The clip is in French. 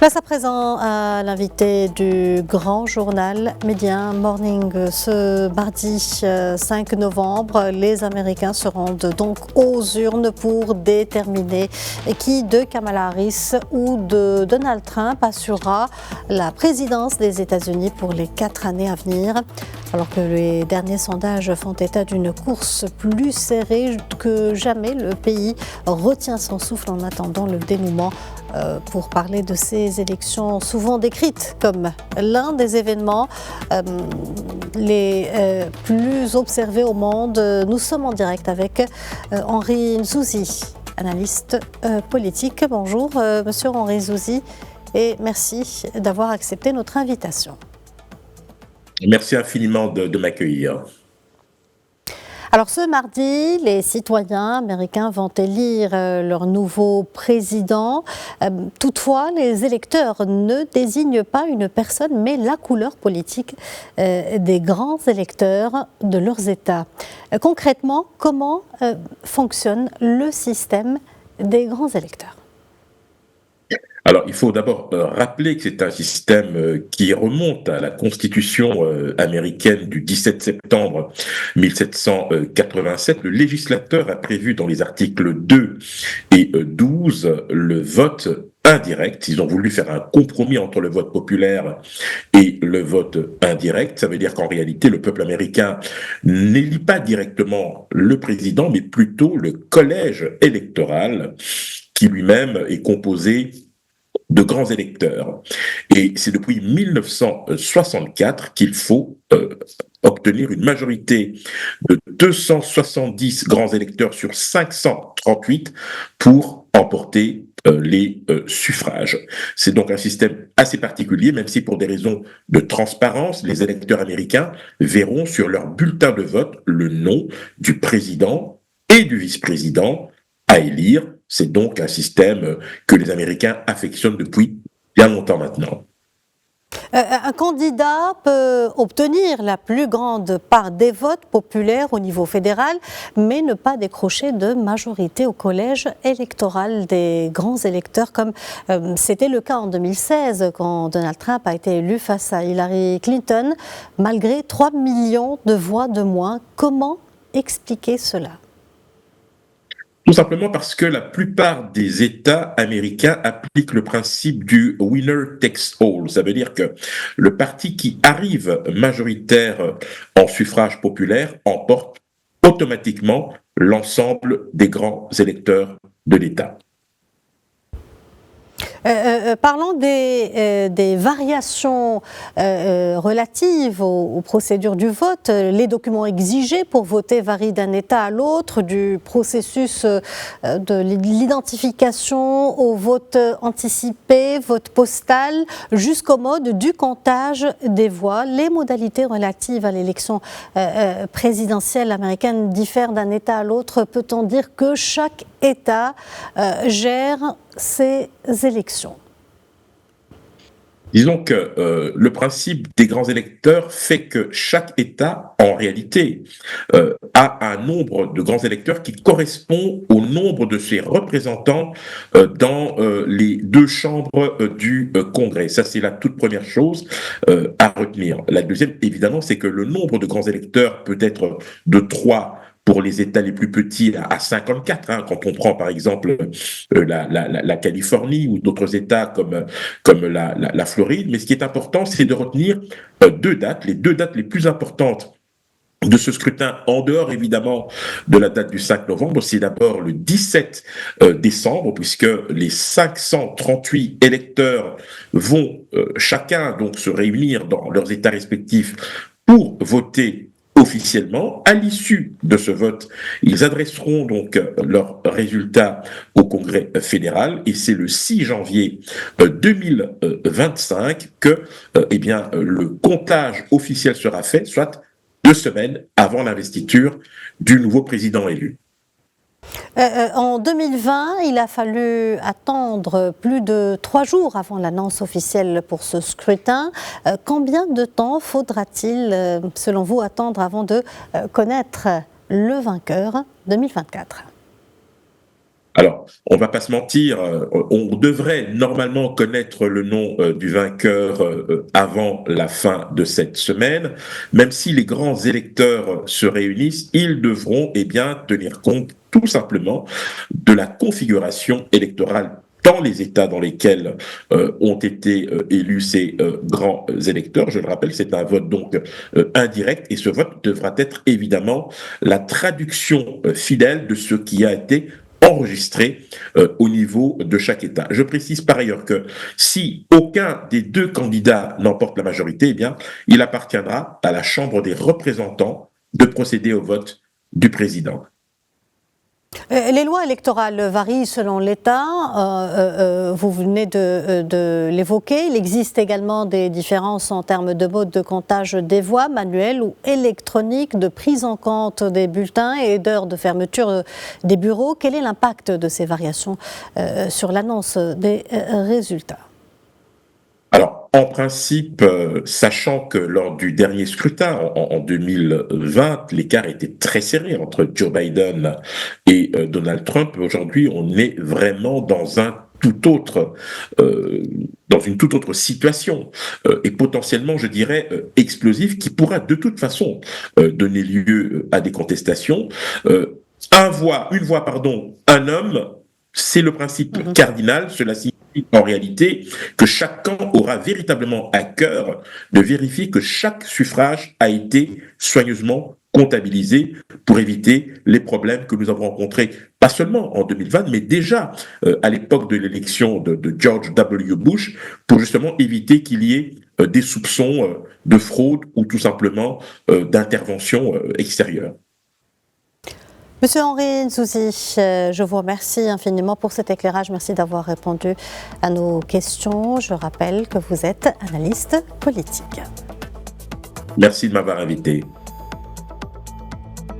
Place à présent à l'invité du grand journal Média Morning. Ce mardi 5 novembre, les Américains se rendent donc aux urnes pour déterminer qui de Kamala Harris ou de Donald Trump assurera la présidence des États-Unis pour les 4 années à venir. Alors que les derniers sondages font état d'une course plus serrée que jamais, le pays retient son souffle en attendant le dénouement. Pour parler de ces élections souvent décrites comme l'un des événements les plus observés au monde. Nous sommes en direct avec Henri Nzouzi, analyste politique. Bonjour Monsieur Henri Nzouzi et merci d'avoir accepté notre invitation. Merci infiniment de m'accueillir. Alors ce mardi, les citoyens américains vont élire leur nouveau président. Toutefois, les électeurs ne désignent pas une personne, mais la couleur politique des grands électeurs de leurs États. Concrètement, comment fonctionne le système des grands électeurs ? Alors, il faut d'abord rappeler que c'est un système qui remonte à la Constitution américaine du 17 septembre 1787. Le législateur a prévu dans les articles 2 et 12 le vote indirect. Ils ont voulu faire un compromis entre le vote populaire et le vote indirect. Ça veut dire qu'en réalité, le peuple américain n'élit pas directement le président, mais plutôt le collège électoral qui lui-même est composé de grands électeurs. Et c'est depuis 1964 qu'il faut obtenir une majorité de 270 grands électeurs sur 538 pour emporter les suffrages. C'est donc un système assez particulier, même si pour des raisons de transparence, les électeurs américains verront sur leur bulletin de vote le nom du président et du vice-président à élire. C'est donc un système que les Américains affectionnent depuis bien longtemps maintenant. Un candidat peut obtenir la plus grande part des votes populaires au niveau fédéral, mais ne pas décrocher de majorité au collège électoral des grands électeurs, comme c'était le cas en 2016, quand Donald Trump a été élu face à Hillary Clinton, malgré 3 millions de voix de moins. Comment expliquer cela ? Tout simplement parce que la plupart des États américains appliquent le principe du winner takes all. Ça veut dire que le parti qui arrive majoritaire en suffrage populaire emporte automatiquement l'ensemble des grands électeurs de l'État. Parlons des variations relatives aux procédures du vote. Les documents exigés pour voter varient d'un État à l'autre, du processus de l'identification au vote anticipé, vote postal, jusqu'au mode du comptage des voix. Les modalités relatives à l'élection présidentielle américaine diffèrent d'un État à l'autre. Peut-on dire que chaque État gère ces élections? Disons que le principe des grands électeurs fait que chaque État, en réalité, a un nombre de grands électeurs qui correspond au nombre de ses représentants dans les deux chambres du Congrès. Ça, c'est la toute première chose à retenir. La deuxième, évidemment, c'est que le nombre de grands électeurs peut être de 3 pour les États les plus petits à 54, quand on prend par exemple la Californie ou d'autres États comme la Floride. Mais ce qui est important, c'est de retenir 2 dates, les 2 dates les plus importantes de ce scrutin, en dehors évidemment de la date du 5 novembre, c'est d'abord le 17 décembre, puisque les 538 électeurs vont chacun donc se réunir dans leurs États respectifs pour voter officiellement. À l'issue de ce vote, ils adresseront donc leurs résultats au Congrès fédéral et c'est le 6 janvier 2025 que le comptage officiel sera fait, soit 2 semaines avant l'investiture du nouveau président élu. En 2020, il a fallu attendre plus de 3 jours avant l'annonce officielle pour ce scrutin. Combien de temps faudra-t-il, selon vous, attendre avant de connaître le vainqueur 2024 ? Alors, on va pas se mentir, on devrait normalement connaître le nom du vainqueur avant la fin de cette semaine. Même si les grands électeurs se réunissent, ils devront tenir compte tout simplement de la configuration électorale dans les États dans lesquels ont été élus ces grands électeurs. Je le rappelle, c'est un vote donc indirect et ce vote devra être évidemment la traduction fidèle de ce qui a été enregistré au niveau de chaque État. Je précise par ailleurs que si aucun des deux candidats n'emporte la majorité, il appartiendra à la Chambre des représentants de procéder au vote du président. Les lois électorales varient selon l'État, vous venez de l'évoquer. Il existe également des différences en termes de mode de comptage des voix, manuel ou électronique, de prise en compte des bulletins et d'heures de fermeture des bureaux. Quel est l'impact de ces variations sur l'annonce des résultats ? Alors, en principe, sachant que lors du dernier scrutin en 2020, l'écart était très serré entre Joe Biden et Donald Trump, aujourd'hui, on est vraiment dans dans une toute autre situation et potentiellement, je dirais, explosive, qui pourra de toute façon donner lieu à des contestations. Une voix, un homme, c'est le principe cardinal. Cela signifie en réalité que chaque camp aura véritablement à cœur de vérifier que chaque suffrage a été soigneusement comptabilisé pour éviter les problèmes que nous avons rencontrés, pas seulement en 2020, mais déjà à l'époque de l'élection de George W. Bush, pour justement éviter qu'il y ait des soupçons de fraude ou tout simplement d'intervention extérieure. Monsieur Henri Nzouzi, je vous remercie infiniment pour cet éclairage. Merci d'avoir répondu à nos questions. Je rappelle que vous êtes analyste politique. Merci de m'avoir invité.